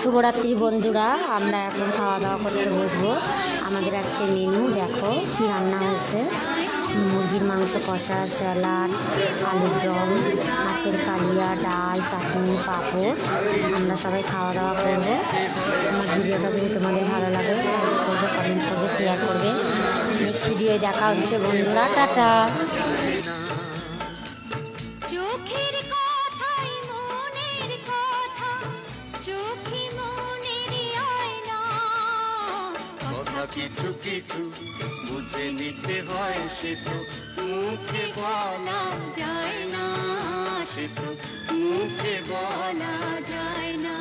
শুভরাত্রি বন্ধুরা, আমরা এখন খাওয়া দাওয়া করতে বসবো। আমাদের আজকে মেনু দেখো কি রান্না হয়েছে। মুরগির মাংস কষা, স্যালাড, আলুর দম, মাছের কালিয়া, ডাল, চাটনি, পাঁপড়। আমরা সবাই খাওয়া দাওয়া করবো। আমার ভিডিওটা যদি তোমাদের ভালো লাগে লাইক করবে, কমেন্ট করবে, শেয়ার করবে। নেক্সট ভিডিওয়ে দেখা হচ্ছে বন্ধুরা, টাটা। কিছু কিছু বুঝে নিতে হয়, সে তো মুখে বলা যায় না, সে তো মুখে বলা যায় না।